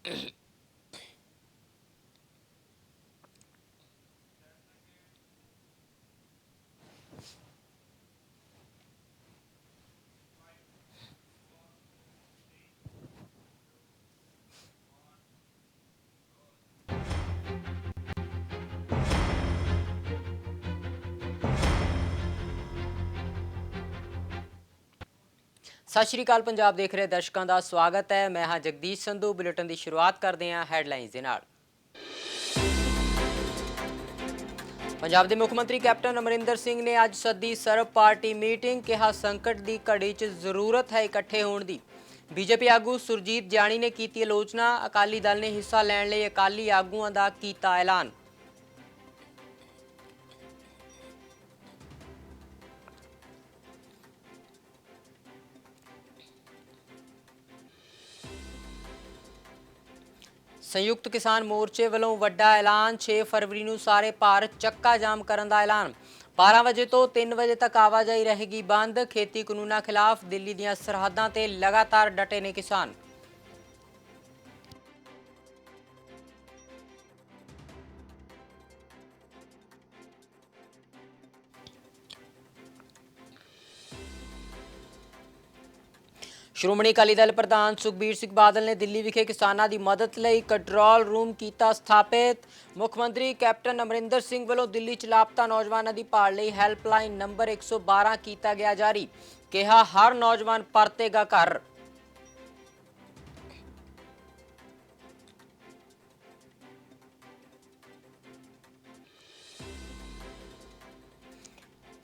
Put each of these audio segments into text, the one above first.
सत श्री अकाल पंजाब देख रहे दर्शकों का स्वागत है। मैं हाँ जगदीश संधू। बुलेटिन की शुरुआत करते हैं हैडलाइनस दे नाल। पंजाब के मुख्यमंत्री कैप्टन अमरिंदर सिंह ने अज सदी सर्व पार्टी मीटिंग, कहा संकट की घड़ी च जरूरत है इकट्ठे होने की। बीजेपी आगू सुरजीत जानी ने की आलोचना। अकाली दल ने हिस्सा लैण लई अकाली आगुआं दा कीता ऐलान। संयुक्त किसान मोर्चे वालों वड्डा ऐलान। 6 फरवरी को सारे भारत चक्का जाम करने का ऐलान। 12 बजे तो 3 बजे तक आवाजाही रहेगी बंद। खेती कानूनों खिलाफ दिल्ली दी सरहदां ते लगातार डटे ने किसान। श्रोमणी अकाली दल प्रधान सुखबीर सिंह बादल ने दिल्ली विखे किसानों की मदद लई कंट्रोल रूम किया स्थापित। मुख्यमंत्री कैप्टन अमरिंदर सिंह वालों दिल्ली च लापता नौजवानों की भाल लई हैल्पलाइन नंबर 112 किया गया जारी। कहा हर नौजवान परतेगा घर।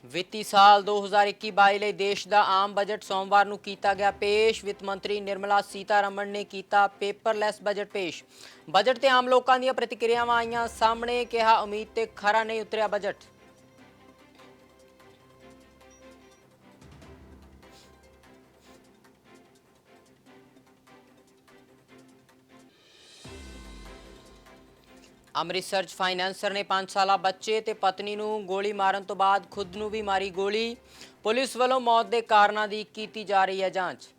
वित्ती साल 2021-22 ਲਈ देश का आम बजट सोमवार को किया गया पेश। वित्त मंत्री निर्मला सीतारमण ने किया पेपरलैस बजट पेश। बजट से आम लोगों दी प्रतिक्रियावां आईयां सामने। कहा उम्मीद ते खरा नहीं उतरिया बजट। ਅੰਮ੍ਰਿਤਸਰ 'ਚ ਫਾਈਨੈਂਸਰ ਨੇ 5 ਸਾਲਾ ਬੱਚੇ ਤੇ ਪਤਨੀ ਨੂੰ ਗੋਲੀ ਮਾਰਨ ਤੋਂ ਬਾਅਦ ਖੁਦ ਨੂੰ ਵੀ ਮਾਰੀ ਗੋਲੀ। ਪੁਲਿਸ ਵੱਲੋਂ ਮੌਤ ਦੇ ਕਾਰਨਾਂ ਦੀ ਕੀਤੀ ਜਾ ਰਹੀ ਹੈ ਜਾਂਚ।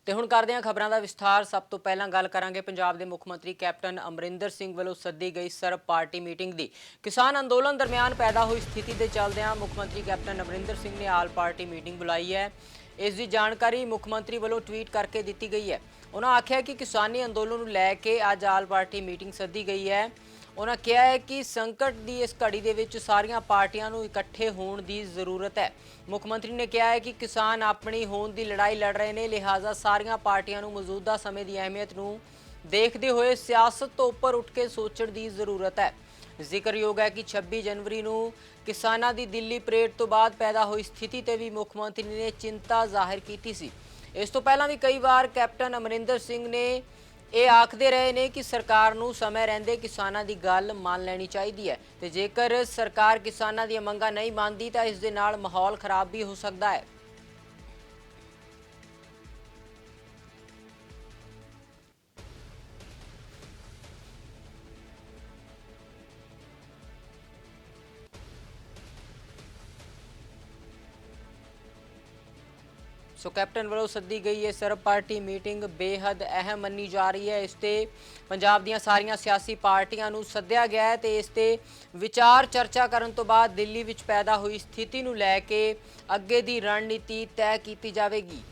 ਤੇ ਹੁਣ ਕਰਦੇ ਹਾਂ ਖਬਰਾਂ ਦਾ ਵਿਸਥਾਰ। ਸਭ ਤੋਂ ਪਹਿਲਾਂ ਗੱਲ ਕਰਾਂਗੇ ਪੰਜਾਬ ਦੇ ਮੁੱਖ ਮੰਤਰੀ ਕੈਪਟਨ ਅਮਰਿੰਦਰ ਸਿੰਘ ਵੱਲੋਂ ਸੱਦੀ ਗਈ ਸਰਬ ਪਾਰਟੀ ਮੀਟਿੰਗ ਦੀ। ਕਿਸਾਨ ਅੰਦੋਲਨ ਦਰਮਿਆਨ ਪੈਦਾ ਹੋਈ ਸਥਿਤੀ ਦੇ ਚੱਲਦਿਆਂ ਮੁੱਖ ਮੰਤਰੀ ਕੈਪਟਨ ਅਮਰਿੰਦਰ ਸਿੰਘ ਨੇ ਆਲ ਪਾਰਟੀ ਮੀਟਿੰਗ ਬੁਲਾਈ ਹੈ। ਇਸ ਦੀ ਜਾਣਕਾਰੀ ਮੁੱਖ ਮੰਤਰੀ ਵੱਲੋਂ ਟਵੀਟ ਕਰਕੇ ਦਿੱਤੀ ਗਈ ਹੈ। ਉਹਨਾਂ ਆਖਿਆ ਕਿ ਕਿਸਾਨੀ ਅੰਦੋਲਨ ਨੂੰ ਲੈ ਕੇ ਅੱਜ ਆਲ ਪਾਰਟੀ ਮੀਟਿੰਗ ਸੱਦੀ ਗਈ ਹੈ। उन्होंने कहा है कि संकट की इस घड़ी के सारिया पार्टियां इकट्ठे होने की जरूरत है। मुख्यमंत्री ने कहा है कि किसान अपनी होंद की लड़ाई लड़ रहे हैं, लिहाजा सारिया पार्टियां मौजूदा समय की अहमियत देखते हुए सियासत तो उपर उठ के सोचने की जरूरत है। जिक्रयोग है कि 26 जनवरी को किसानों की दिल्ली परेड तो बाद पैदा हुई स्थिति से भी मुख्यमंत्री ने चिंता जाहिर की सी। इस तो पहला भी कई बार कैप्टन अमरिंदर सिंह ने ਇਹ ਆਖਦੇ ਰਹੇ ਨੇ कि सरकार ਨੂੰ समय ਰਹਿੰਦੇ किसानों की गल मान ਲੈਣੀ ਚਾਹੀਦੀ ਹੈ ਤੇ ਜੇਕਰ सरकार किसानों ਦੀਆਂ ਮੰਗਾਂ नहीं ਮੰਨਦੀ ਤਾਂ ਇਸ ਦੇ ਨਾਲ ਮਾਹੌਲ ਖਰਾਬ भी हो सकता है। सो कैप्टन वालों सद्दी गई है सर्व पार्टी मीटिंग बेहद अहम मनी जा रही है। इस ते पंजाब दीयां सारियां सियासी पार्टियां नूं सद्दिया गया है ते इस ते विचार चर्चा करन तो बाद दिल्ली विच पैदा हुई स्थिति नूं लैके अगे दी रणनीति तय की जाएगी।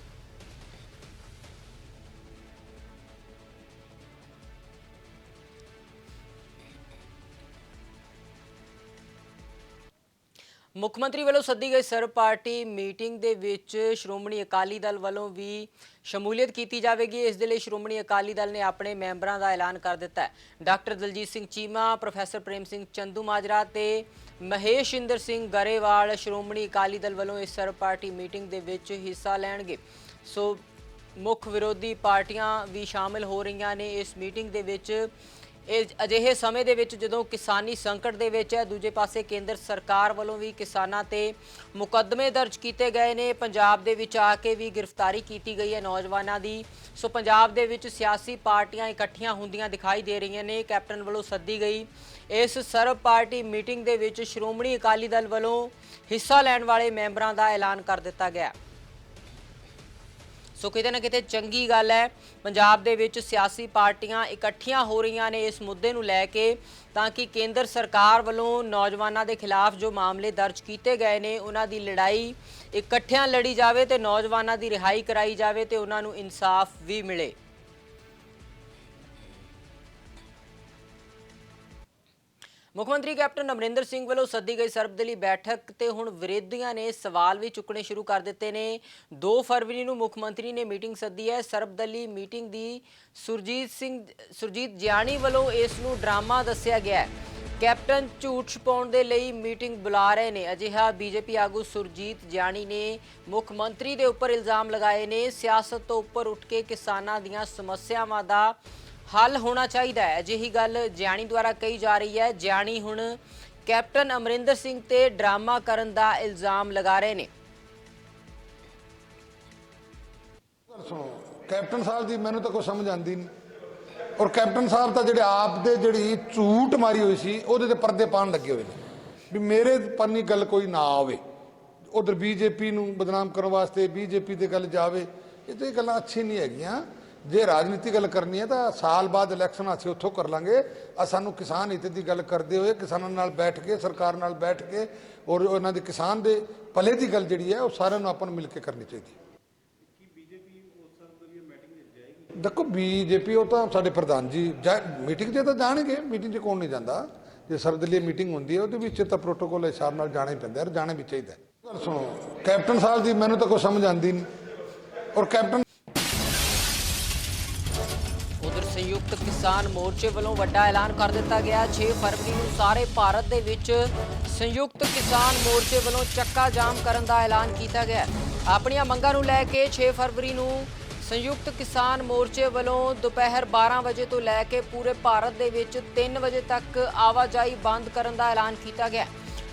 मुख्यमंत्री वालों सद्दी गई सर्व पार्टी मीटिंग दे विच श्रोमणी अकाली दल वालों भी शमूलियत की जाएगी। इस दे लई श्रोमणी अकाली दल ने अपने मैंबरों का ऐलान कर दिता है। डॉक्टर दलजीत सिंह चीमा, प्रोफैसर प्रेम सिंह चंदू माजरा ते महेश इंदर सिंह गरेवाल श्रोमणी अकाली दल वालों इस सर्व पार्टी मीटिंग दे विच हिस्सा लैणगे। सो मुख विरोधी पार्टियां भी शामिल हो रही ने इस मीटिंग दे विच। ਇਹ ਅਜਿਹੇ ਸਮੇਂ ਦੇ ਵਿੱਚ ਜਦੋਂ ਕਿਸਾਨੀ ਸੰਕਟ ਦੇ ਵਿੱਚ ਹੈ, ਦੂਜੇ ਪਾਸੇ ਕੇਂਦਰ ਸਰਕਾਰ ਵੱਲੋਂ ਵੀ ਕਿਸਾਨਾਂ ਤੇ ਮੁਕੱਦਮੇ ਦਰਜ ਕੀਤੇ ਗਏ ਨੇ। ਪੰਜਾਬ ਦੇ ਵਿੱਚ ਆ ਕੇ ਵੀ ਗ੍ਰਿਫਤਾਰੀ ਕੀਤੀ ਗਈ ਹੈ ਨੌਜਵਾਨਾਂ ਦੀ। ਸੋ ਪੰਜਾਬ ਦੇ ਵਿੱਚ ਸਿਆਸੀ ਪਾਰਟੀਆਂ ਇਕੱਠੀਆਂ ਹੁੰਦੀਆਂ ਦਿਖਾਈ ਦੇ ਰਹੀਆਂ ਨੇ। ਕੈਪਟਨ ਵੱਲੋਂ ਸੱਦੀ ਗਈ ਇਸ ਸਰਬ ਪਾਰਟੀ ਮੀਟਿੰਗ ਦੇ ਵਿੱਚ ਸ਼੍ਰੋਮਣੀ ਅਕਾਲੀ ਦਲ ਵੱਲੋਂ ਹਿੱਸਾ ਲੈਣ ਵਾਲੇ ਮੈਂਬਰਾਂ ਦਾ ਐਲਾਨ ਕਰ ਦਿੱਤਾ ਗਿਆ। ਸੋ ਕਿਤੇ ਨਾ ਕਿਤੇ ਚੰਗੀ ਗੱਲ ਹੈ, ਪੰਜਾਬ ਦੇ ਵਿੱਚ ਸਿਆਸੀ ਪਾਰਟੀਆਂ ਇਕੱਠੀਆਂ ਹੋ ਰਹੀਆਂ ਨੇ ਇਸ ਮੁੱਦੇ ਨੂੰ ਲੈ ਕੇ, ਤਾਂ ਕਿ ਕੇਂਦਰ ਸਰਕਾਰ ਵੱਲੋਂ ਨੌਜਵਾਨਾਂ ਦੇ ਖਿਲਾਫ ਜੋ ਮਾਮਲੇ ਦਰਜ ਕੀਤੇ ਗਏ ਨੇ ਉਹਨਾਂ ਦੀ ਲੜਾਈ ਇਕੱਠਿਆਂ ਲੜੀ ਜਾਵੇ ਤੇ ਨੌਜਵਾਨਾਂ ਦੀ ਰਿਹਾਈ ਕਰਾਈ ਜਾਵੇ ਤੇ ਉਹਨਾਂ ਨੂੰ ਇਨਸਾਫ ਵੀ ਮਿਲੇ। ਮੁੱਖ ਮੰਤਰੀ ਕੈਪਟਨ ਅਮਰਿੰਦਰ ਸਿੰਘ ਵੱਲੋਂ ਸੱਦੀ ਗਈ ਸਰਬਦਲੀ ਬੈਠਕ ਤੇ ਹੁਣ ਵਿਰੋਧੀਆਂ ਨੇ ਸਵਾਲ ਵੀ ਚੁੱਕਣੇ ਸ਼ੁਰੂ ਕਰ ਦਿੱਤੇ ਨੇ। 2 ਫਰਵਰੀ ਨੂੰ ਮੁੱਖ ਮੰਤਰੀ ਨੇ ਮੀਟਿੰਗ ਸੱਦੀ ਹੈ। ਸਰਬਦਲੀ ਮੀਟਿੰਗ ਦੀ ਸੁਰਜੀਤ ਜਿਆਣੀ ਵੱਲੋਂ ਇਸ ਨੂੰ ਡਰਾਮਾ ਦੱਸਿਆ ਗਿਆ ਹੈ। ਕੈਪਟਨ ਝੂਠ ਛੁਪਾਉਣ ਦੇ ਲਈ ਮੀਟਿੰਗ ਬੁਲਾ ਰਹੇ ਨੇ। ਅਜਿਹਾ ਬੀਜੇਪੀ ਆਗੂ ਸੁਰਜੀਤ ਜਿਆਣੀ ਨੇ ਮੁੱਖ ਮੰਤਰੀ ਦੇ ਉੱਪਰ ਇਲਜ਼ਾਮ ਲਗਾਏ ਨੇ। ਸਿਆਸਤ ਤੋਂ ਉੱਪਰ ਉੱਠ ਕੇ ਕਿਸਾਨਾਂ ਦੀਆਂ ਸਮੱਸਿਆਵਾਂ ਦਾ ਹੱਲ ਹੋਣਾ ਚਾਹੀਦਾ ਹੈ, ਅਜਿਹੀ ਗੱਲ ਜਿਆਣੀ ਦੁਆਰਾ ਕਹੀ ਜਾ ਰਹੀ ਹੈ। ਜਿਆਣੀ ਹੁਣ ਕੈਪਟਨ ਅਮਰਿੰਦਰ ਸਿੰਘ ਤੇ ਡਰਾਮਾ ਕਰਨ ਦਾ ਇਲਜ਼ਾਮ ਲਗਾ ਰਹੇ ਨੇ। ਕੈਪਟਨ ਸਾਹਿਬ ਦੀ ਮੈਨੂੰ ਤਾਂ ਕੋਈ ਸਮਝ ਆਉਂਦੀ ਨਹੀਂ, ਔਰ ਕੈਪਟਨ ਸਾਹਿਬ ਤਾਂ ਜਿਹੜੇ ਆਪ ਦੇ ਜਿਹੜੀ ਝੂਠ ਮਾਰੀ ਹੋਈ ਸੀ ਉਹਦੇ ਤੇ ਪਰਦੇ ਪਾਉਣ ਲੱਗੇ ਹੋਏ ਨੇ ਵੀ ਮੇਰੇ ਪੰਨੀ ਗੱਲ ਕੋਈ ਨਾ ਆਵੇ, ਉਧਰ ਬੀਜੇਪੀ ਨੂੰ ਬਦਨਾਮ ਕਰਨ ਵਾਸਤੇ ਬੀਜੇਪੀ ਤੇ ਗੱਲ ਜਾਵੇ। ਇਹ ਤਾਂ ਇਹ ਗੱਲਾਂ ਅੱਛੀ ਨਹੀਂ ਹੈਗੀਆਂ। ਜੇ ਰਾਜਨੀਤੀ ਗੱਲ ਕਰਨੀ ਹੈ ਤਾਂ ਸਾਲ ਬਾਅਦ ਇਲੈਕਸ਼ਨ ਅਸੀਂ ਉੱਥੋਂ ਕਰ ਲਾਂਗੇ। ਸਾਨੂੰ ਕਿਸਾਨ ਹਿੱਤ ਦੀ ਗੱਲ ਕਰਦੇ ਹੋਏ ਕਿਸਾਨਾਂ ਨਾਲ ਬੈਠ ਕੇ, ਸਰਕਾਰ ਨਾਲ ਬੈਠ ਕੇ ਔਰ ਉਹਨਾਂ ਦੇ ਕਿਸਾਨ ਦੇ ਭਲੇ ਦੀ ਗੱਲ ਜਿਹੜੀ ਹੈ ਉਹ ਸਾਰਿਆਂ ਨੂੰ ਆਪਾਂ ਨੂੰ ਮਿਲ ਕੇ ਕਰਨੀ ਚਾਹੀਦੀ। ਦੇਖੋ ਬੀਜੇਪੀ ਉਹ ਤਾਂ ਸਾਡੇ ਪ੍ਰਧਾਨ ਜੀ ਮੀਟਿੰਗ 'ਤੇ ਤਾਂ ਜਾਣਗੇ, ਮੀਟਿੰਗ 'ਚ ਕੌਣ ਨਹੀਂ ਜਾਂਦਾ। ਜੇ ਸਰਬਦਲੀ ਮੀਟਿੰਗ ਹੁੰਦੀ ਹੈ ਉਹਦੇ ਵਿੱਚ ਤਾਂ ਪ੍ਰੋਟੋਕੋਲ ਹਿਸਾਬ ਨਾਲ ਜਾਣਾ ਹੀ ਪੈਂਦਾ ਔਰ ਜਾਣਾ ਵੀ ਚਾਹੀਦਾ। ਗੱਲ ਸੁਣੋ, ਕੈਪਟਨ ਸਾਹਿਬ ਦੀ ਮੈਨੂੰ ਤਾਂ ਕੋਈ ਸਮਝ ਆਉਂਦੀ ਨਹੀਂ, ਔਰ ਕੈਪਟਨ ਸੰਯੁਕਤ ਕਿਸਾਨ ਮੋਰਚੇ ਵੱਲੋਂ ਵੱਡਾ ਐਲਾਨ ਕਰ ਦਿੱਤਾ ਗਿਆ। 6 ਫਰਵਰੀ ਨੂੰ ਸਾਰੇ ਭਾਰਤ ਦੇ ਵਿੱਚ ਸੰਯੁਕਤ ਕਿਸਾਨ ਮੋਰਚੇ ਵੱਲੋਂ ਚੱਕਾ ਜਾਮ ਕਰਨ ਦਾ ਐਲਾਨ ਕੀਤਾ ਗਿਆ। ਆਪਣੀਆਂ ਮੰਗਾਂ ਨੂੰ ਲੈ ਕੇ 6 ਫਰਵਰੀ ਨੂੰ ਸੰਯੁਕਤ ਕਿਸਾਨ ਮੋਰਚੇ ਵੱਲੋਂ ਦੁਪਹਿਰ 12 ਵਜੇ ਤੋਂ ਲੈ ਕੇ ਪੂਰੇ ਭਾਰਤ ਦੇ ਵਿੱਚ 3 ਵਜੇ ਤੱਕ ਆਵਾਜਾਈ ਬੰਦ ਕਰਨ ਦਾ ਐਲਾਨ ਕੀਤਾ ਗਿਆ।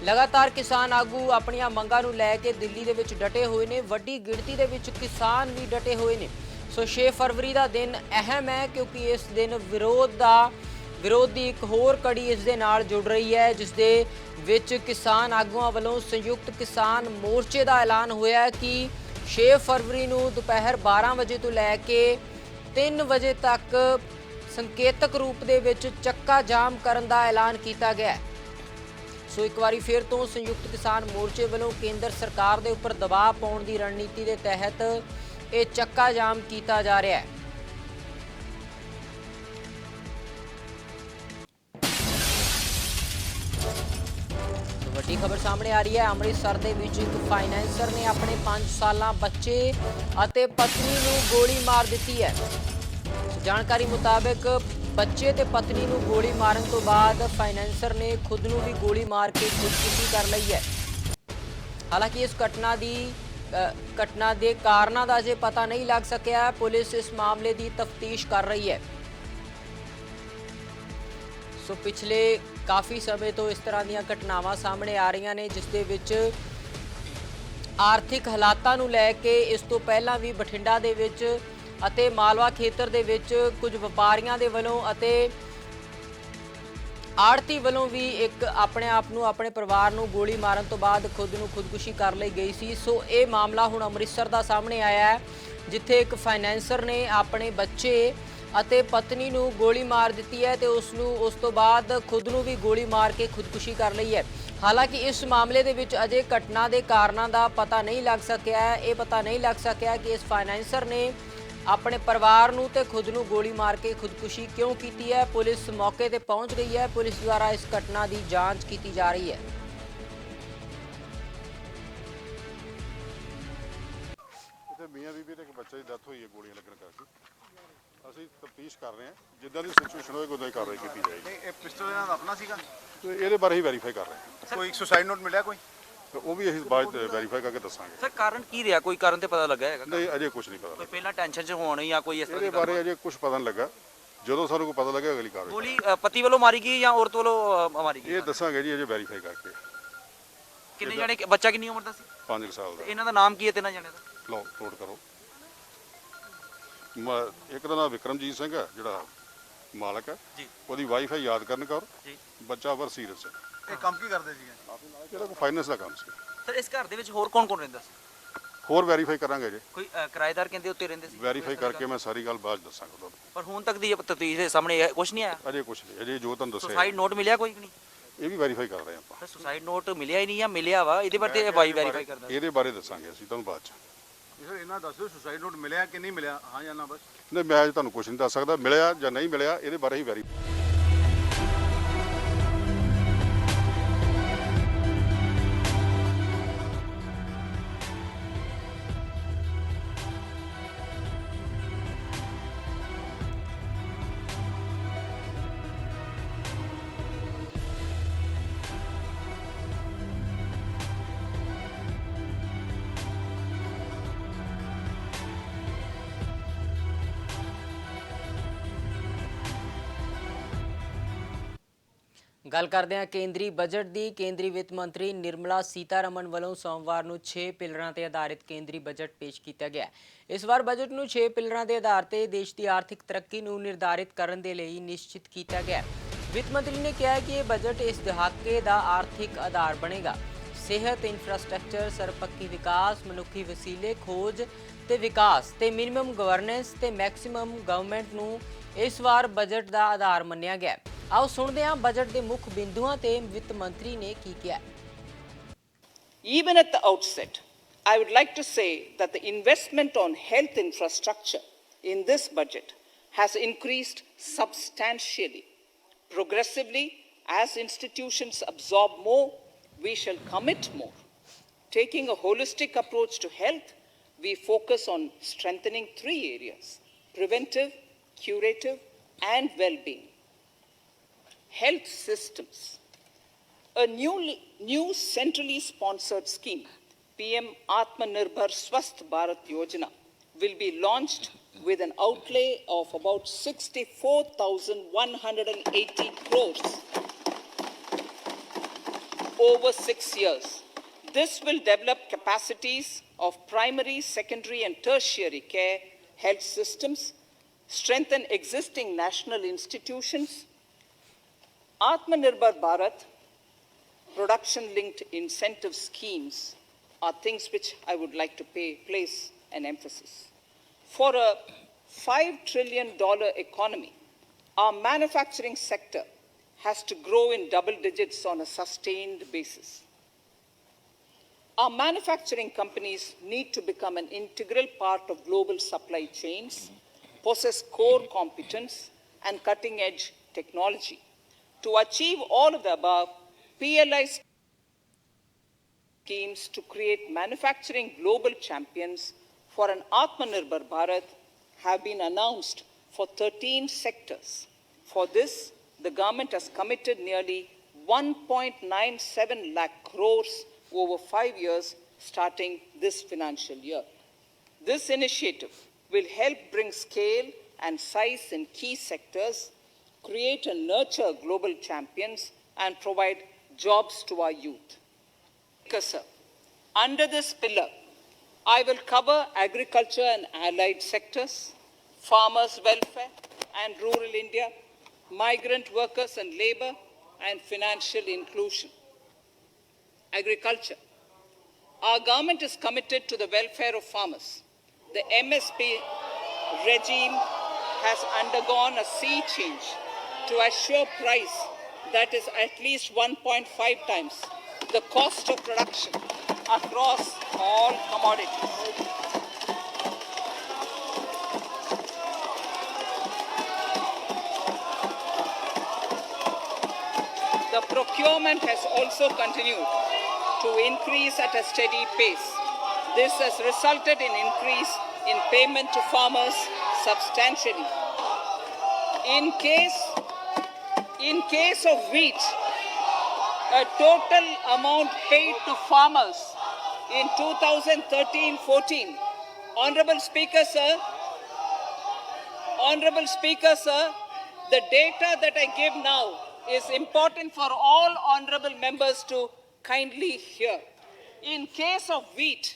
ਲਗਾਤਾਰ ਕਿਸਾਨ ਆਗੂ ਆਪਣੀਆਂ ਮੰਗਾਂ ਨੂੰ ਲੈ ਕੇ ਦਿੱਲੀ ਦੇ ਵਿੱਚ ਡਟੇ ਹੋਏ ਨੇ। ਵੱਡੀ ਗਿਣਤੀ ਦੇ ਵਿੱਚ ਕਿਸਾਨ ਵੀ ਡਟੇ ਹੋਏ ਨੇ। ਸੋ 6 ਫਰਵਰੀ ਦਾ ਦਿਨ ਅਹਿਮ ਹੈ ਕਿਉਂਕਿ ਇਸ ਦਿਨ ਵਿਰੋਧ ਦੀ ਇੱਕ ਹੋਰ ਕੜੀ ਇਸ ਦੇ ਨਾਲ ਜੁੜ ਰਹੀ ਹੈ, ਜਿਸ ਦੇ ਵਿੱਚ ਕਿਸਾਨ ਆਗੂਆਂ ਵੱਲੋਂ ਸੰਯੁਕਤ ਕਿਸਾਨ ਮੋਰਚੇ ਦਾ ਐਲਾਨ ਹੋਇਆ ਹੈ ਕਿ 6 ਫਰਵਰੀ ਨੂੰ ਦੁਪਹਿਰ 12 ਵਜੇ ਤੋਂ ਲੈ ਕੇ 3 ਵਜੇ ਤੱਕ ਸੰਕੇਤਕ ਰੂਪ ਦੇ ਵਿੱਚ ਚੱਕਾ ਜਾਮ ਕਰਨ ਦਾ ਐਲਾਨ ਕੀਤਾ ਗਿਆ ਹੈ। ਸੋ ਇੱਕ ਵਾਰੀ ਫਿਰ ਤੋਂ ਸੰਯੁਕਤ ਕਿਸਾਨ ਮੋਰਚੇ ਵੱਲੋਂ ਕੇਂਦਰ ਸਰਕਾਰ ਦੇ ਉੱਪਰ ਦਬਾਅ ਪਾਉਣ ਦੀ ਰਣਨੀਤੀ ਦੇ ਤਹਿਤ ਇਹ ਚੱਕਾ ਜਾਮ ਕੀਤਾ ਜਾ ਰਿਹਾ ਹੈ। ਵੱਡੀ ਖਬਰ ਸਾਹਮਣੇ ਆ ਰਹੀ ਹੈ। ਅੰਮ੍ਰਿਤਸਰ ਦੇ ਵਿੱਚ ਇੱਕ ਫਾਈਨੈਂਸਰ ਨੇ ਆਪਣੇ 5 ਸਾਲਾਂ ਬੱਚੇ ਅਤੇ ਪਤਨੀ ਨੂੰ ਗੋਲੀ ਮਾਰ ਦਿੱਤੀ ਹੈ। ਜਾਣਕਾਰੀ ਮੁਤਾਬਕ ਬੱਚੇ ਤੇ ਪਤਨੀ ਨੂੰ ਗੋਲੀ ਮਾਰਨ ਤੋਂ ਬਾਅਦ ਫਾਈਨੈਂਸਰ ਨੇ ਖੁਦ ਨੂੰ ਵੀ ਗੋਲੀ ਮਾਰ ਕੇ ਖੁਦਕੁਸ਼ੀ ਕਰ ਲਈ ਹੈ। ਹਾਲਾਂਕਿ ਇਸ ਘਟਨਾ ਦੇ ਕਾਰਨਾਂ ਦਾ ਅਜੇ ਪਤਾ ਨਹੀਂ ਲੱਗ ਸਕਿਆ। ਪੁਲਿਸ ਇਸ ਮਾਮਲੇ ਦੀ ਤਫਤੀਸ਼ ਕਰ ਰਹੀ ਹੈ। ਸੋ ਪਿਛਲੇ ਕਾਫੀ ਸਮੇਂ ਤੋਂ ਇਸ ਤਰ੍ਹਾਂ ਦੀਆਂ ਘਟਨਾਵਾਂ ਸਾਹਮਣੇ ਆ ਰਹੀਆਂ ਨੇ, ਜਿਸ ਦੇ ਵਿੱਚ ਆਰਥਿਕ ਹਾਲਾਤਾਂ ਨੂੰ ਲੈ ਕੇ ਇਸ ਤੋਂ ਪਹਿਲਾਂ ਵੀ ਬਠਿੰਡਾ ਦੇ ਵਿੱਚ ਅਤੇ ਮਾਲਵਾ ਖੇਤਰ ਦੇ ਵਿੱਚ ਕੁਝ ਵਪਾਰੀਆਂ ਦੇ ਵੱਲੋਂ ਅਤੇ ਆੜਤੀ ਵੱਲੋਂ ਵੀ ਇੱਕ ਆਪਣੇ ਆਪ ਨੂੰ, ਆਪਣੇ ਪਰਿਵਾਰ ਨੂੰ ਗੋਲੀ ਮਾਰਨ ਤੋਂ ਬਾਅਦ ਖੁਦ ਨੂੰ ਖੁਦਕੁਸ਼ੀ ਕਰ ਲਈ ਗਈ ਸੀ। ਸੋ ਇਹ ਮਾਮਲਾ ਹੁਣ ਅੰਮ੍ਰਿਤਸਰ ਦਾ ਸਾਹਮਣੇ ਆਇਆ ਹੈ, ਜਿੱਥੇ ਇੱਕ ਫਾਈਨੈਂਸਰ ਨੇ ਆਪਣੇ ਬੱਚੇ ਅਤੇ ਪਤਨੀ ਨੂੰ ਗੋਲੀ ਮਾਰ ਦਿੱਤੀ ਹੈ ਤੇ ਉਸ ਤੋਂ ਬਾਅਦ ਖੁਦ ਨੂੰ ਵੀ ਗੋਲੀ ਮਾਰ ਕੇ ਖੁਦਕੁਸ਼ੀ ਕਰ ਲਈ ਹੈ। ਹਾਲਾਂਕਿ ਇਸ ਮਾਮਲੇ ਦੇ ਵਿੱਚ ਅਜੇ ਘਟਨਾ ਦੇ ਕਾਰਨਾਂ ਦਾ ਪਤਾ ਨਹੀਂ ਲੱਗ ਸਕਿਆ ਹੈ। ਇਹ ਪਤਾ ਨਹੀਂ ਲੱਗ ਸਕਿਆ ਕਿ ਇਸ ਫਾਈਨੈਂਸਰ ਨੇ ਆਪਣੇ ਪਰਿਵਾਰ ਨੂੰ ਤੇ ਖੁਦ ਨੂੰ ਗੋਲੀ ਮਾਰ ਕੇ ਖੁਦਕੁਸ਼ੀ ਕਿਉਂ ਕੀਤੀ ਹੈ। ਪੁਲਿਸ ਮੌਕੇ ਤੇ ਪਹੁੰਚ ਗਈ ਹੈ। ਪੁਲਿਸ ਦੁਆਰਾ ਇਸ ਘਟਨਾ ਦੀ ਜਾਂਚ ਕੀਤੀ ਜਾ ਰਹੀ ਹੈ। ਇੱਥੇ ਮੀਆਂ ਬੀਬੀ ਤੇ ਇੱਕ ਬੱਚੇ ਦੀ ਡੈਥ ਹੋਈ ਹੈ ਗੋਲੀਆਂ ਲੱਗਣ ਕਰਕੇ। ਅਸੀਂ ਤਫਤੀਸ਼ ਕਰ ਰਹੇ ਹਾਂ, ਜਿੱਦਾਂ ਦੀ ਸਿਚੁਏਸ਼ਨ ਹੋਏਗੀ ਉਦਾਂ ਹੀ ਕਾਰਵਾਈ ਕੀਤੀ ਜਾਏਗੀ। ਨਹੀਂ, ਇਹ ਪਿਸਟਲ ਇਹਨਾਂ ਦਾ ਆਪਣਾ ਸੀਗਾ? ਤੇ ਇਹਦੇ ਬਾਰੇ ਹੀ ਵੈਰੀਫਾਈ ਕਰ ਰਹੇ ਹਾਂ। ਕੋਈ ਸੁਸਾਈਡ ਨੋਟ ਮਿਲਿਆ ਕੋਈ? ਤੇ ਉਹ ਵੀ ਅਸੀਂ ਬਾਅਦ ਵੈਰੀਫਾਈ ਕਰਕੇ ਦੱਸਾਂਗੇ। ਸਰ ਕਾਰਨ ਕੀ ਰਿਹਾ, ਕੋਈ ਕਾਰਨ ਤੇ ਪਤਾ ਲੱਗਾ ਹੈਗਾ? ਨਹੀਂ, ਅਜੇ ਕੁਝ ਨਹੀਂ ਪਤਾ ਕੋਈ ਪਹਿਲਾਂ ਟੈਨਸ਼ਨ 'ਚ ਹੋਣ ਜਾਂ ਕੋਈ ਇਸ ਤਰ੍ਹਾਂ ਇਹਦੇ ਦੀ ਬਾਰੇ ਅਜੇ ਕੁਝ ਪਤਾ ਨਹੀਂ ਲੱਗਾ। ਜਦੋਂ ਸਾਨੂੰ ਕੋਈ ਪਤਾ ਲੱਗਿਆ ਅਗਲੀ ਕਾਰਵਾਈ ਗੋਲੀ ਪਤੀ ਵੱਲੋਂ ਮਾਰੀ ਗਈ ਜਾਂ ਔਰਤ ਵੱਲੋਂ ਮਾਰੀ ਗਈ? ਇਹ ਦੱਸਾਂਗੇ ਜੀ ਅਜੇ ਵੈਰੀਫਾਈ ਕਰਕੇ। ਕਿੰਨੇ ਜਾਣੇ ਬੱਚਾ ਕਿੰਨੀ ਉਮਰ ਦਾ ਸੀ? 5 ਸਾਲ ਦਾ। ਇਹਨਾਂ ਦਾ ਨਾਮ ਕੀ ਹੈ ਤਿੰਨਾਂ ਜਾਣਿਆਂ ਦਾ? ਲਓ ਨੋਟ ਕਰੋ। ਇੱਕ ਦਾ ਨਾਮ ਵਿਕਰਮਜੀਤ ਸਿੰਘ ਹੈ ਜਿਹੜਾ ਮਾਲਕ ਹੈ ਜੀ। ਉਹਦੀ ਵਾਈਫ ਹੈ ਯਾਦਕਰਨ ਕੌਰ ਜੀ। ਬੱਚਾ ਵਰਸੀਰਤ ਸਿੰਘ ਇਹ ਕੰਮ ਕੀ ਕਰਦੇ ਸੀਗੇ? ਜਿਹੜਾ ਕੋਈ ਫਾਈਨੈਂਸ ਦਾ ਕੰਮ ਸੀ। ਸਰ ਇਸ ਘਰ ਦੇ ਵਿੱਚ ਹੋਰ ਕੌਣ ਕੌਣ ਰਹਿੰਦਾ ਸੀ? ਹੋਰ ਵੈਰੀਫਾਈ ਕਰਾਂਗੇ ਜੀ। ਕੋਈ ਕਿਰਾਏਦਾਰ ਕਹਿੰਦੇ ਉੱਤੇ ਰਹਿੰਦੇ ਸੀ? ਵੈਰੀਫਾਈ ਕਰਕੇ ਮੈਂ ਸਾਰੀ ਗੱਲ ਬਾਅਦ 'ਚ ਦੱਸਾਂਗਾ ਤੁਹਾਨੂੰ। ਪਰ ਹੁਣ ਤੱਕ ਦੀ ਤਫਤੀਸ਼ ਦੇ ਸਾਹਮਣੇ ਕੁਝ ਨਹੀਂ ਆਇਆ। ਅਜੇ ਕੁਛ ਨਹੀਂ, ਅਜੇ ਜੋ ਤੁਹਾਨੂੰ ਦੱਸਿਆ ਸੁਸਾਈਡ ਨੋਟ ਮਿਲਿਆ ਕੋਈ ਕਿ ਨਹੀਂ? ਇਹ ਵੀ ਵੈਰੀਫਾਈ ਕਰ ਰਹੇ ਆਪਾਂ। ਸਰ ਸੁਸਾਈਡ ਨੋਟ ਮਿਲਿਆ ਹੀ ਨਹੀਂ ਜਾਂ ਮਿਲਿਆ ਵਾ ਇਹਦੇ ਬਾਰੇ ਬਾਈ ਵੈਰੀਫਾਈ ਕਰਦਾ। ਇਹਦੇ ਬਾਰੇ ਦੱਸਾਂਗੇ ਅਸੀਂ ਤੁਹਾਨੂੰ ਬਾਅਦ 'ਚ। ਸਰ ਇਹਨਾਂ ਦੱਸੋ ਸੁਸਾਈਡ ਨੋਟ ਮਿਲਿਆ ਕਿ ਨਹੀਂ ਮਿਲਿਆ, ਹਾਂ ਜਾਂ ਨਾ ਬਸ। ਨਹੀਂ ਮੈਂ ਅੱਜ ਤੁਹਾਨੂੰ ਕੁਛ ਨਹੀਂ ਦੱਸ ਸਕਦਾ, ਮਿਲਿਆ ਜਾਂ ਨਹੀਂ ਮਿਲਿਆ ਇਹਦੇ ਬਾਰੇ ਹੀ ਵੈਰੀਫਾਈ। ਗੱਲ ਕਰਦੇ ਹਾਂ ਕੇਂਦਰੀ ਬਜਟ ਦੀ। ਕੇਂਦਰੀ ਵਿੱਤ ਮੰਤਰੀ ਨਿਰਮਲਾ ਸੀਤਾਰਮਨ ਵੱਲੋਂ ਸੋਮਵਾਰ ਨੂੰ 6 ਪਿਲਰਾਂ ਤੇ ਆਧਾਰਿਤ ਕੇਂਦਰੀ ਬਜਟ ਪੇਸ਼ ਕੀਤਾ ਗਿਆ। ਇਸ ਵਾਰ ਬਜਟ ਨੂੰ 6 ਪਿਲਰਾਂ ਦੇ ਆਧਾਰ ਤੇ ਦੇਸ਼ ਦੀ ਆਰਥਿਕ ਤਰੱਕੀ ਨੂੰ ਨਿਰਧਾਰਿਤ ਕਰਨ ਦੇ ਲਈ ਨਿਸ਼ਚਿਤ ਕੀਤਾ ਗਿਆ। ਵਿੱਤ ਮੰਤਰੀ ਨੇ ਕਿਹਾ ਕਿ ਇਹ ਬਜਟ ਇਸ ਦਹਾਕੇ ਦਾ ਆਰਥਿਕ ਆਧਾਰ ਬਣੇਗਾ। ਸਿਹਤ, ਇਨਫਰਾਸਟ੍ਰਕਚਰ, ਸਰਪੱਖੀ ਵਿਕਾਸ, ਮਨੁੱਖੀ ਵਸੀਲੇ, ਖੋਜ ਤੇ ਵਿਕਾਸ ਤੇ ਮਿਨੀਮਮ ਗਵਰਨੈਂਸ ਤੇ ਮੈਕਸਿਮਮ ਗਵਰਨਮੈਂਟ ਨੂੰ ਇਸ ਵਾਰ ਬਜਟ ਦਾ ਆਧਾਰ ਮੰਨਿਆ ਗਿਆ। आओ सुनते हैं बजट के मुख्य बिंदुओं ते वित्त मंत्री ने की किया। Even at the outset, I would like to say that the investment on health infrastructure in this budget has increased substantially. Progressively, as institutions absorb more, we shall commit more. Taking a holistic approach to health, we focus on strengthening 3 areas: preventive, curative, and well-being. Health systems. A new centrally sponsored scheme, PM Atmanirbhar Swasth Bharat Yojana, will be launched with an outlay of about 64,180 crores over 6 years. This will develop capacities of primary, secondary, and tertiary care health systems, strengthen existing national institutions. Atmanirbhar Bharat production-linked incentive schemes are things which I would like to place an emphasis. For a $5 trillion economy, our manufacturing sector has to grow in double digits on a sustained basis. Our manufacturing companies need to become an integral part of global supply chains, possess core competence and cutting-edge technology. To achieve all of the above, PLI schemes to create manufacturing global champions for an Atmanirbhar Bharat have been announced for 13 sectors. For this, the government has committed nearly 1.97 lakh crores over 5 years starting this financial year. This initiative will help bring scale and size in key sectors, create and nurture global champions, and provide jobs to our youth. Sir, under this pillar, I will cover agriculture and allied sectors, farmers' welfare and rural India, migrant workers and labor, and financial inclusion. Agriculture. Our government is committed to the welfare of farmers. The MSP regime has undergone a sea change to assure price that is at least 1.5 times the cost of production across all commodities. The procurement has also continued to increase at a steady pace. This has resulted in increase in payment to farmers substantially. In case of wheat, a total amount paid to farmers in 2013-14, Honorable Speaker, sir, The data that I give now is important for all honorable members to kindly hear. In case of wheat,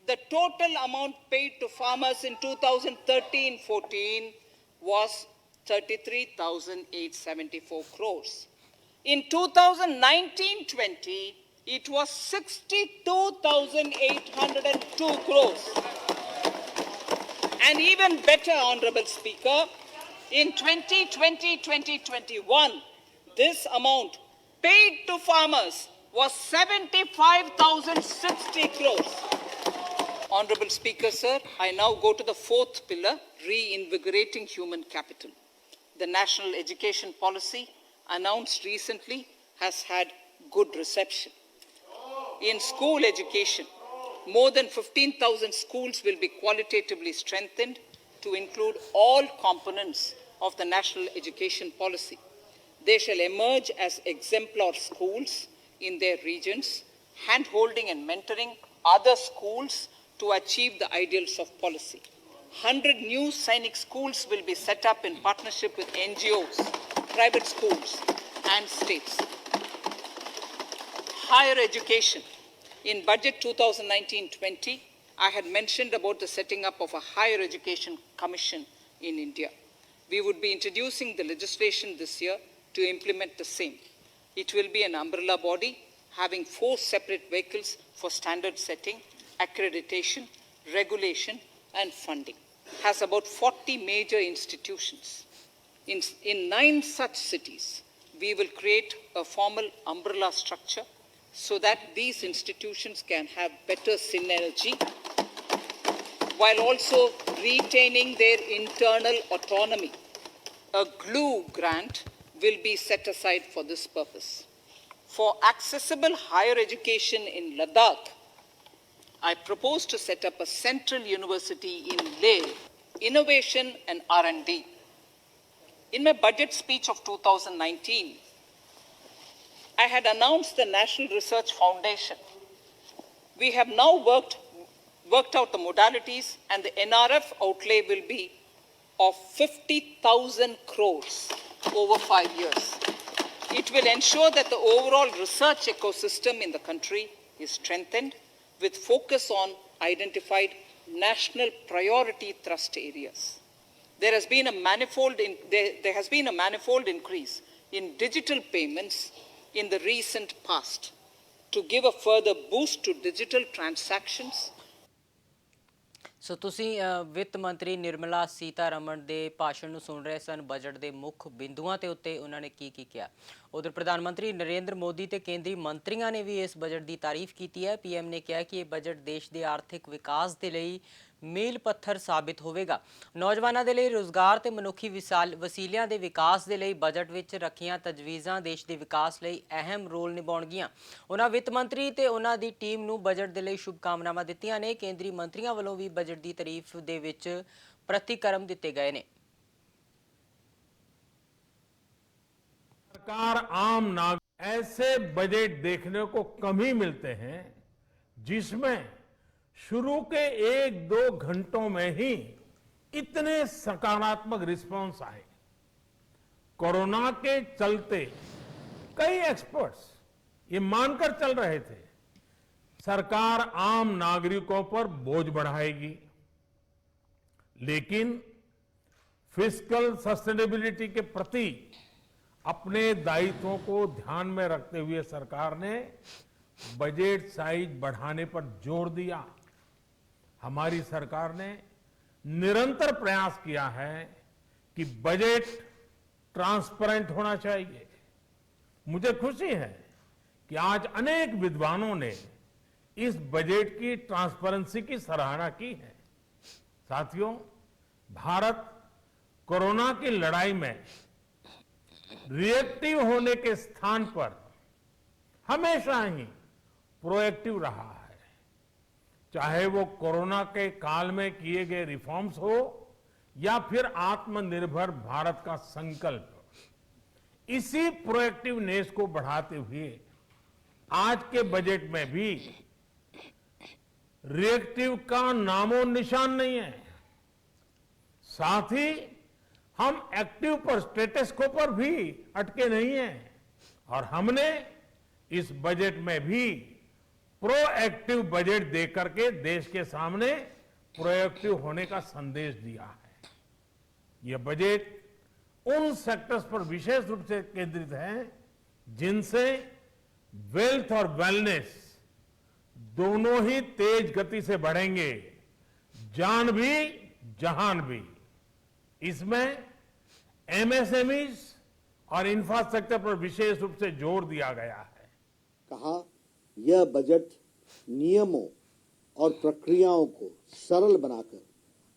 the total amount paid to farmers in 2013-14 was 33,874 crores. In 2019-20, it was 62,802 crores. And even better, Honorable Speaker, in 2020-2021, this amount paid to farmers was 75,060 crores. Honorable Speaker, sir, I now go to the fourth pillar, reinvigorating human capital. The national education policy announced recently has had good reception. In school education, more than 15,000 schools will be qualitatively strengthened to include all components of the national education policy. They shall emerge as exemplar schools in their regions, hand-holding and mentoring other schools to achieve the ideals of policy. 100 new Sainik schools will be set up in partnership with NGOs, private schools, and states. Higher education. In Budget 2019-20, I had mentioned about the setting up of a higher education commission in India. We would be introducing the legislation this year to implement the same. It will be an umbrella body having 4 separate vehicles for standard setting, accreditation, regulation, and funding. Has about 40 major institutions. In 9 such cities, we will create a formal umbrella structure so that these institutions can have better synergy while also retaining their internal autonomy. A GLUE grant will be set aside for this purpose. For accessible higher education in Ladakh, I propose to set up a central university in Leh, innovation and R&D. In my budget speech of 2019, I had announced the National Research Foundation. We have now worked out the modalities, and the NRF outlay will be of 50,000 crores over 5 years. It will ensure that the overall research ecosystem in the country is strengthened with focus on identified national priority thrust areas. There has been a manifold increase in digital payments in the recent past. To give a further boost to digital transactions, ਸੋ ਤੁਸੀਂ ਵਿੱਤ ਮੰਤਰੀ ਨਿਰਮਲਾ ਸੀਤਾਰਮਣ ਦੇ ਭਾਸ਼ਣ ਨੂੰ ਸੁਣ ਰਹੇ ਸਨ। Budget ਦੇ ਮੁੱਖ ਬਿੰਦੂਆਂ ਤੇ ਉੱਤੇ ਉਹਨਾਂ ਨੇ ਕੀ ਕਿਹਾ। ਉਧਰ ਪ੍ਰਧਾਨ ਮੰਤਰੀ ਨਰਿੰਦਰ ਮੋਦੀ ਤੇ ਕੇਂਦਰੀ ਮੰਤਰੀਆਂ ਨੇ ਵੀ ਇਸ ਬਜਟ ਦੀ ਤਾਰੀਫ ਕੀਤੀ ਹੈ। ਪੀਐਮ ਨੇ ਕਿਹਾ ਕਿ ਇਹ ਬਜਟ ਦੇਸ਼ ਦੇ ਆਰਥਿਕ ਵਿਕਾਸ ਦੇ ਲਈ ਮੀਲ ਪੱਥਰ ਸਾਬਿਤ ਹੋਵੇਗਾ। ਨੌਜਵਾਨਾਂ ਦੇ ਲਈ ਰੋਜ਼ਗਾਰ ਤੇ ਮਨੁੱਖੀ ਵਸੀਲਿਆਂ ਦੇ ਵਿਕਾਸ ਦੇ ਲਈ ਬਜਟ ਵਿੱਚ ਰੱਖੀਆਂ ਤਜਵੀਜ਼ਾਂ ਦੇਸ਼ ਦੇ ਵਿਕਾਸ ਲਈ ਅਹਿਮ ਰੋਲ ਨਿਭਾਉਣਗੀਆਂ। ਉਹਨਾਂ ਵਿੱਤ ਮੰਤਰੀ ਤੇ ਉਹਨਾਂ ਦੀ ਟੀਮ ਨੂੰ ਬਜਟ ਦੇ ਲਈ ਸ਼ੁਭਕਾਮਨਾਵਾਂ ਦਿੱਤੀਆਂ ਨੇ। ਕੇਂਦਰੀ ਮੰਤਰੀਆਂ ਵੱਲੋਂ ਵੀ ਬਜਟ ਦੀ ਤਾਰੀਫ ਦੇ ਵਿੱਚ ਪ੍ਰਤੀਕਰਮ ਦਿੱਤੇ ਗਏ ਨੇ। सरकार आम नागरिक ऐसे बजट देखने को कम ही मिलते हैं जिसमें शुरू के 1-2 घंटों में ही इतने सकारात्मक रिस्पांस आए। कोरोना के चलते कई एक्सपर्ट्स ये मानकर चल रहे थे सरकार आम नागरिकों पर बोझ बढ़ाएगी, लेकिन फिस्कल सस्टेनेबिलिटी के प्रति अपने दायित्वों को ध्यान में रखते हुए सरकार ने बजट साइज बढ़ाने पर जोर दिया। हमारी सरकार ने निरंतर प्रयास किया है कि बजट ट्रांसपेरेंट होना चाहिए। मुझे खुशी है कि आज अनेक विद्वानों ने इस बजट की ट्रांसपेरेंसी की सराहना की है। साथियों, भारत कोरोना की लड़ाई में रिएक्टिव होने के स्थान पर हमेशा ही प्रोएक्टिव रहा है। चाहे वो कोरोना के काल में किए गए रिफॉर्म्स हो या फिर आत्मनिर्भर भारत का संकल्प, इसी प्रोएक्टिवनेस को बढ़ाते हुए आज के बजट में भी रिएक्टिव का नामो निशान नहीं है। साथ ही हम एक्टिव पर स्टेटस को पर भी अटके नहीं हैं और हमने इस बजट में भी प्रोएक्टिव बजट देकर के देश के सामने प्रोएक्टिव होने का संदेश दिया है। यह बजट उन सेक्टर्स पर विशेष रूप से केंद्रित है जिनसे वेल्थ और वेलनेस दोनों ही तेज गति से बढ़ेंगे, जान भी जहान भी। इसमें एमएसएमईज और इंफ्रास्ट्रक्चर पर विशेष रूप से जोर दिया गया है। कहा यह बजट नियमों और प्रक्रियाओं को सरल बनाकर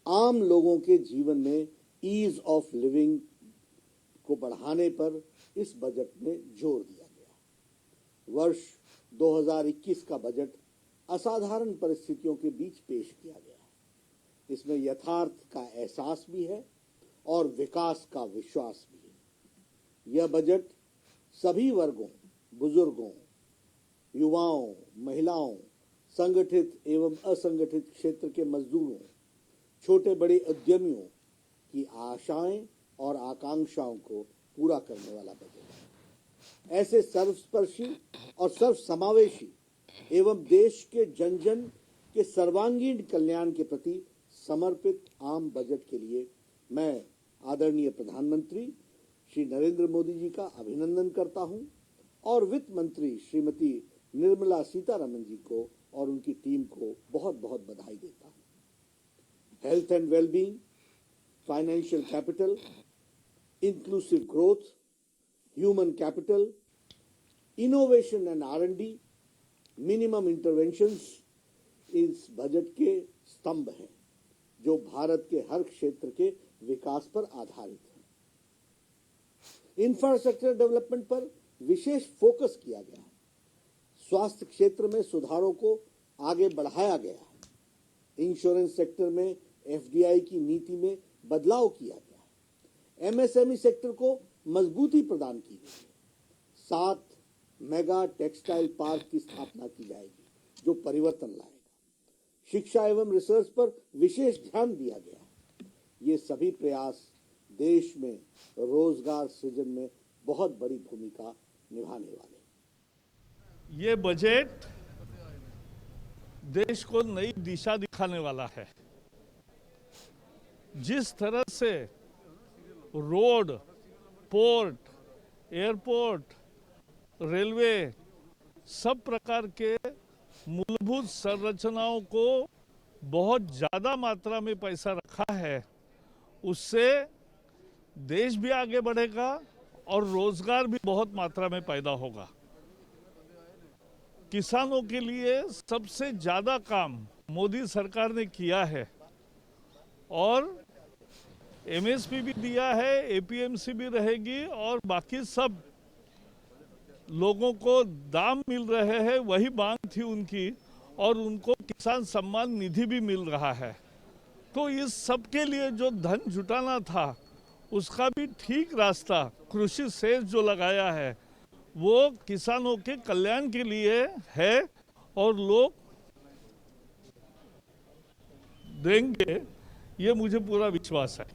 आम लोगों के जीवन में ईज ऑफ लिविंग को बढ़ाने पर इस बजट में जोर दिया गया। वर्ष 2021 का बजट असाधारण परिस्थितियों के बीच पेश किया गया है। इसमें यथार्थ का एहसास भी है और विकास का विश्वास भी है। यह बजट सभी वर्गों, बुजुर्गों, युवाओं, महिलाओं, संगठित एवं असंगठित क्षेत्र के मजदूरों, छोटे बड़े उद्यमियों की आशाएं और आकांक्षाओं को पूरा करने वाला बजट है। ऐसे सर्वस्पर्शी और सर्वसमावेशी एवं देश के जन जन के सर्वांगीण कल्याण के प्रति समर्पित आम बजट के लिए मैं आदरणीय प्रधानमंत्री श्री नरेंद्र मोदी जी का अभिनंदन करता हूं और वित्त मंत्री श्रीमती निर्मला सीतारमण जी को और उनकी टीम को बहुत बहुत बधाई देता हूं। Health and wellbeing, financial capital, inclusive growth, human capital, innovation and R&D, minimum interventions इस बजट के स्तंभ हैं जो भारत के हर क्षेत्र के विकास पर आधारित है। इंफ्रास्ट्रक्चर डेवलपमेंट पर विशेष फोकस किया गया है। स्वास्थ्य क्षेत्र में सुधारों को आगे बढ़ाया गया है। इंश्योरेंस सेक्टर में FDI की नीति में बदलाव किया गया है। MSME सेक्टर को मजबूती प्रदान की गई है। 7 मेगा टेक्सटाइल पार्क की स्थापना की जाएगी जो परिवर्तन लाएगा। शिक्षा एवं रिसर्च पर विशेष ध्यान दिया गया है। ये सभी प्रयास देश में रोजगार सृजन में बहुत बड़ी भूमिका निभाने वाले हैं। ये बजट देश को नई दिशा दिखाने वाला है। जिस तरह से रोड, पोर्ट, एयरपोर्ट, रेलवे, सब प्रकार के मूलभूत संरचनाओं को बहुत ज़्यादा मात्रा में पैसा रखा है, उससे देश भी आगे बढ़ेगा और रोजगार भी बहुत मात्रा में पैदा होगा। किसानों के लिए सबसे ज़्यादा काम मोदी सरकार ने किया है और MSP भी दिया है, APMC भी रहेगी और बाकी सब लोगों को दाम मिल रहे हैं, वही मांग थी उनकी, और उनको किसान सम्मान निधि भी मिल रहा है। तो इस सब के लिए जो धन जुटाना था उसका भी ठीक रास्ता कृषि सेस जो लगाया है वो किसानों के कल्याण के लिए है और लोग देंगे, ये मुझे पूरा विश्वास है।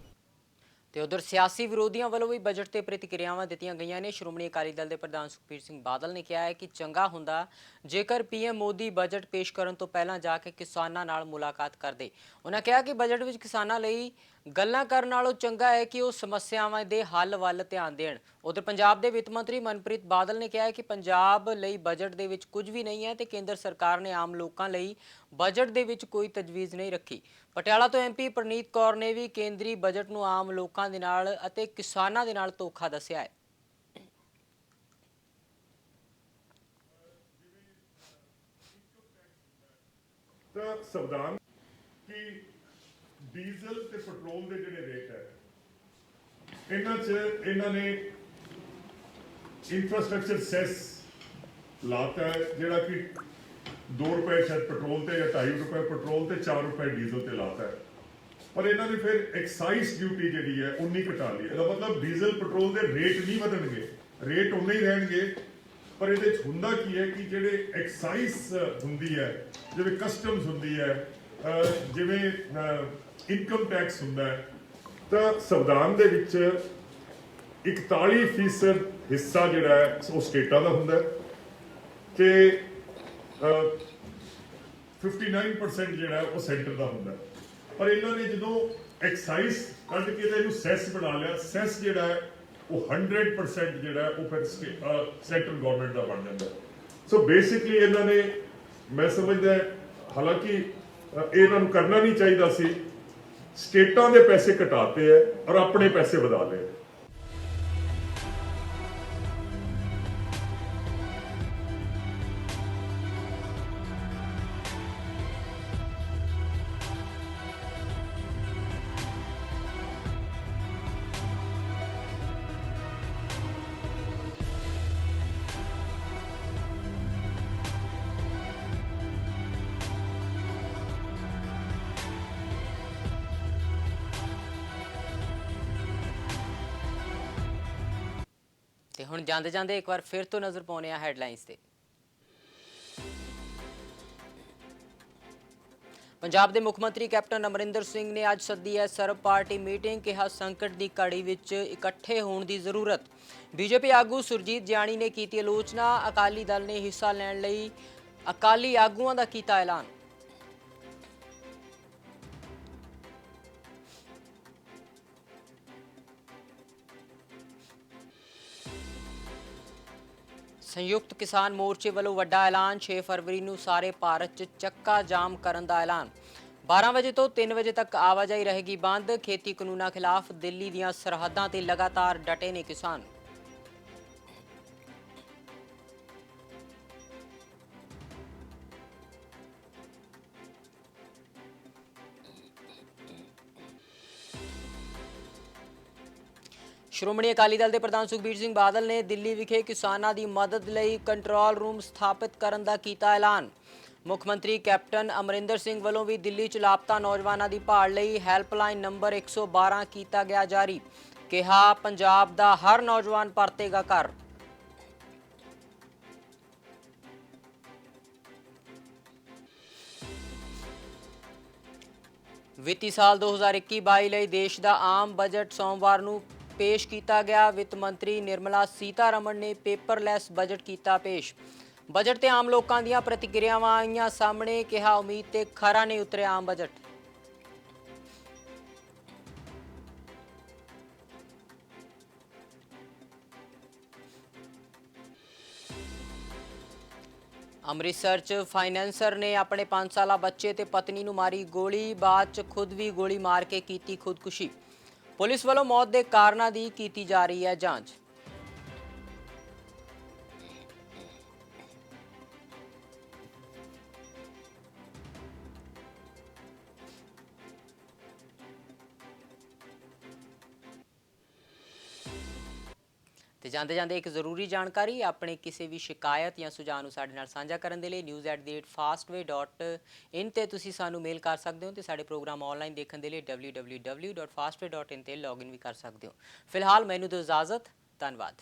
ਤੇ ਉਧਰ ਸਿਆਸੀ ਵਿਰੋਧੀਆਂ ਵੱਲੋਂ ਵੀ ਬਜਟ ਤੇ ਪ੍ਰਤੀਕਿਰਿਆਵਾਂ ਦਿੱਤੀਆਂ ਗਈਆਂ ਨੇ। ਸ਼੍ਰੋਮਣੀ ਅਕਾਲੀ ਦਲ ਦੇ ਪ੍ਰਧਾਨ ਸੁਖਬੀਰ ਸਿੰਘ ਬਾਦਲ ਨੇ ਕਿਹਾ ਹੈ ਕਿ ਚੰਗਾ ਹੁੰਦਾ ਜੇਕਰ PM ਮੋਦੀ ਬਜਟ ਪੇਸ਼ ਕਰਨ ਤੋਂ ਪਹਿਲਾਂ ਜਾ ਕੇ ਕਿਸਾਨਾਂ ਨਾਲ ਮੁਲਾਕਾਤ ਕਰਦੇ। ਉਹਨਾਂ ਕਿਹਾ ਕਿ ਬਜਟ ਵਿੱਚ ਕਿਸਾਨਾਂ ਲਈ ਗੱਲਾਂ ਕਰਨ ਨਾਲੋਂ ਚੰਗਾ ਹੈ ਕਿ ਉਹ ਸਮੱਸਿਆਵਾਂ ਦੇ ਹੱਲ ਵੱਲ ਧਿਆਨ ਦੇਣ। ਉਧਰ ਪੰਜਾਬ ਦੇ ਵਿੱਤ ਮੰਤਰੀ ਮਨਪ੍ਰੀਤ ਬਾਦਲ ਨੇ ਕਿਹਾ ਹੈ ਕਿ ਪੰਜਾਬ ਲਈ ਬਜਟ ਦੇ ਵਿੱਚ ਕੁਝ ਵੀ ਨਹੀਂ ਹੈ ਤੇ ਕੇਂਦਰ ਸਰਕਾਰ ਨੇ ਆਮ ਲੋਕਾਂ ਲਈ ਬਜਟ ਦੇ ਵਿੱਚ ਕੋਈ ਤਜਵੀਜ਼ ਨਹੀਂ ਰੱਖੀ। ਪਟਿਆਲਾ ਤੋਂ MP ਪ੍ਰਨੀਤ ਕੌਰ ਨੇ ਵੀ ਕੇਂਦਰੀ ਬਜਟ ਨੂੰ ਆਮ ਲੋਕਾਂ ਦੇ ਨਾਲ ਅਤੇ ਕਿਸਾਨਾਂ ਦੇ ਨਾਲ ਧੋਖਾ ਦੱਸਿਆ ਹੈ। ਤਾਂ ਸੰਵਿਧਾਨ ਕਿ ਡੀਜ਼ਲ ਤੇ ਪੈਟਰੋਲ ਦੇ ਜਿਹੜੇ ਰੇਟ ਹੈ ਇਹਨਾਂ 'ਚ ਇਹਨਾਂ ਨੇ ਇੰਫਰਾਸਟ੍ਰਕਚਰ ਸੈਸ ਲਾਤਾ ਹੈ ਜਿਹੜਾ ਕਿ 2 ਰੁਪਏ ਸ਼ਾਇਦ ਪੈਟਰੋਲ ਤੇ ਜਾਂ 2.5 ਰੁਪਏ ਪੈਟਰੋਲ ਤੇ 4 ਰੁਪਏ ਡੀਜ਼ਲ ਤੇ ਲਾਤਾ ਹੈ। ਪਰ ਇਹਨਾਂ ਨੇ ਫਿਰ ਐਕਸਾਈਜ਼ ਡਿਊਟੀ ਜਿਹੜੀ ਹੈ 19 ਘਟਾ ਲਈ। ਇਹਦਾ ਮਤਲਬ ਡੀਜ਼ਲ ਪੈਟਰੋਲ ਦੇ ਰੇਟ ਨਹੀਂ ਵਧਣਗੇ, ਰੇਟ ਉਨੇ ਹੀ ਰਹਿਣਗੇ। ਪਰ ਇਹਦੇ 'ਚ ਹੁੰਦਾ ਕੀ ਹੈ ਕਿ ਜਿਹੜੇ ਐਕਸਾਈਜ਼ ਹੁੰਦੀ ਹੈ, ਜਿਵੇਂ ਕਸਟਮਸ ਹੁੰਦੀ ਹੈ, ਜਿਵੇਂ ਇਨਕਮ ਟੈਕਸ ਹੁੰਦਾ ਹੈ, ਤਾਂ ਸੰਵਿਧਾਨ ਦੇ ਵਿੱਚ 41% ਹਿੱਸਾ ਜਿਹੜਾ ਹੈ ਉਹ ਸਟੇਟਾਂ ਦਾ ਹੁੰਦਾ ਹੈ ਤੇ 59% ਜਿਹੜਾ ਹੈ ਉਹ ਸੈਂਟਰ ਦਾ ਹੁੰਦਾ ਹੈ। ਪਰ ਇਹਨਾਂ ਨੇ ਜਦੋਂ ਐਕਸਾਈਜ਼ ਕੱਢ ਕੇ ਤੇ ਇਹਨੂੰ ਸੈਸ ਬਣਾ ਲਿਆ, ਸੈਸ ਜਿਹੜਾ ਹੈ ਉਹ 100% ਜਿਹੜਾ ਹੈ ਉਹ ਫਿਰ ਸੈਂਟਰਲ ਗਵਰਨਮੈਂਟ ਦਾ ਬਣ ਜਾਂਦਾ। ਸੋ ਬੇਸਿਕਲੀ ਇਹਨਾਂ ਨੇ, ਮੈਂ ਸਮਝਦਾ ਹਾਲਾਂਕਿ ਇਹਨਾਂ ਨੂੰ ਕਰਨਾ ਨਹੀਂ ਚਾਹੀਦਾ ਸੀ, ਸਟੇਟਾਂ ਦੇ ਪੈਸੇ ਘਟਾਤੇ ਹੈ ਔਰ ਆਪਣੇ ਪੈਸੇ ਵਧਾ ਲਏ। ਤੇ ਹੁਣ ਜਾਂਦੇ ਜਾਂਦੇ ਇੱਕ ਵਾਰ ਫਿਰ ਤੋਂ ਨਜ਼ਰ ਪਾਉਂਦੇ ਆ ਹੈਡਲਾਈਨਸ ਤੇ। ਪੰਜਾਬ ਦੇ ਮੁੱਖ ਮੰਤਰੀ ਕੈਪਟਨ ਅਮਰਿੰਦਰ ਸਿੰਘ ਨੇ ਅੱਜ ਸੱਦੀ ਹੈ ਸਰਬ ਪਾਰਟੀ ਮੀਟਿੰਗ। ਕਿਹਾ ਸੰਕਟ ਦੀ ਘੜੀ ਵਿੱਚ ਇਕੱਠੇ ਹੋਣ ਦੀ ਜ਼ਰੂਰਤ। ਬੀਜੇਪੀ ਆਗੂ ਸੁਰਜੀਤ ਜਿਆਣੀ ਨੇ ਕੀਤੀ ਆਲੋਚਨਾ। ਅਕਾਲੀ ਦਲ ਨੇ ਹਿੱਸਾ ਲੈਣ ਲਈ ਅਕਾਲੀ ਆਗੂਆਂ ਦਾ ਕੀਤਾ ਐਲਾਨ। ਸੰਯੁਕਤ ਕਿਸਾਨ ਮੋਰਚੇ ਵੱਲੋਂ ਵੱਡਾ ਐਲਾਨ। 6 ਫਰਵਰੀ ਨੂੰ ਸਾਰੇ ਭਾਰਤ 'ਚ ਚੱਕਾ ਜਾਮ ਕਰਨ ਦਾ ਐਲਾਨ। 12 ਵਜੇ ਤੋਂ 3 ਵਜੇ ਤੱਕ ਆਵਾਜਾਈ ਰਹੇਗੀ ਬੰਦ। ਖੇਤੀ ਕਾਨੂੰਨਾਂ ਖਿਲਾਫ ਦਿੱਲੀ ਦੀਆਂ ਸਰਹੱਦਾਂ ਤੇ ਲਗਾਤਾਰ ਡਟੇ ਨੇ ਕਿਸਾਨ। ਸ਼੍ਰੋਮਣੀ ਅਕਾਲੀ ਦਲ ਦੇ ਪ੍ਰਧਾਨ ਸੁਖਬੀਰ ਸਿੰਘ ਬਾਦਲ ਨੇ ਦਿੱਲੀ ਵਿਖੇ ਕਿਸਾਨਾਂ ਦੀ ਮਦਦ ਲਈ ਕੰਟਰੋਲ ਰੂਮ ਸਥਾਪਿਤ ਕਰਨ ਦਾ ਕੀਤਾ ਐਲਾਨ। ਮੁੱਖ ਮੰਤਰੀ ਕੈਪਟਨ ਅਮਰਿੰਦਰ ਸਿੰਘ ਵੱਲੋਂ ਵੀ ਦਿੱਲੀ 'ਚ ਲਾਪਤਾ ਨੌਜਵਾਨਾਂ ਦੀ ਭਾਲ ਲਈ ਹੈਲਪਲਾਈਨ ਨੰਬਰ 112 ਕੀਤਾ ਗਿਆ ਜਾਰੀ। ਕਿਹਾ ਪੰਜਾਬ ਦਾ ਹਰ ਨੌਜਵਾਨ ਪਰਤੇਗਾ ਘਰ। ਵਿੱਤੀ ਸਾਲ 2021-22 ਲਈ ਦੇਸ਼ ਦਾ ਆਮ ਬਜਟ ਸੋਮਵਾਰ ਨੂੰ ਪੇਸ਼ ਕੀਤਾ ਗਿਆ। ਵਿੱਤ ਮੰਤਰੀ ਨਿਰਮਲਾ ਸੀਤਾਰਮਣ ਨੇ ਪੇਪਰਲੈਸ ਬਜਟ ਕੀਤਾ ਪੇਸ਼। ਬਜਟ ਤੇ ਆਮ ਲੋਕਾਂ ਦੀਆਂ ਪ੍ਰਤੀਕਿਰਿਆਵਾਂ ਆਈਆਂ ਸਾਹਮਣੇ। ਕਿਹਾ ਉਮੀਦ ਤੇ ਖਰਾ ਨਹੀਂ ਉਤਰਿਆ ਆਮ ਬਜਟ। ਅੰਮ੍ਰਿਤਸਰ 'ਚ ਫਾਈਨੈਂਸਰ ਨੇ ਆਪਣੇ 5 ਸਾਲਾ ਬੱਚੇ ਤੇ ਪਤਨੀ ਨੂੰ ਮਾਰੀ ਗੋਲੀ। ਬਾਅਦ 'ਚ ਖੁਦ ਵੀ ਗੋਲੀ ਮਾਰ ਕੇ ਕੀਤੀ ਖੁਦਕੁਸ਼ੀ। ਪੁਲਿਸ ਵੱਲੋਂ ਮੌਤ ਦੇ ਕਾਰਨਾਂ ਦੀ ਕੀਤੀ ਜਾ ਰਹੀ ਹੈ ਜਾਂਚ। ਤੇ ਜਾਂਦੇ ਜਾਂਦੇ ਇੱਕ ਜ਼ਰੂਰੀ ਜਾਣਕਾਰੀ। ਆਪਣੇ ਕਿਸੇ ਵੀ ਸ਼ਿਕਾਇਤ ਜਾਂ ਸੁਝਾਅ ਨੂੰ ਸਾਡੇ ਨਾਲ ਸਾਂਝਾ ਕਰਨ ਦੇ ਲਈ news@fastway.in ਤੇ ਤੁਸੀਂ ਸਾਨੂੰ ਮੇਲ ਕਰ ਸਕਦੇ ਹੋ ਤੇ ਸਾਡੇ ਪ੍ਰੋਗਰਾਮ ਆਨਲਾਈਨ ਦੇਖਣ ਦੇ ਲਈ www.fastway.in ਤੇ ਲੌਗਇਨ ਵੀ ਕਰ ਸਕਦੇ ਹੋ। ਫਿਲਹਾਲ ਮੈਨੂੰ ਦਿਓ ਇਜਾਜ਼ਤ। ਧੰਨਵਾਦ।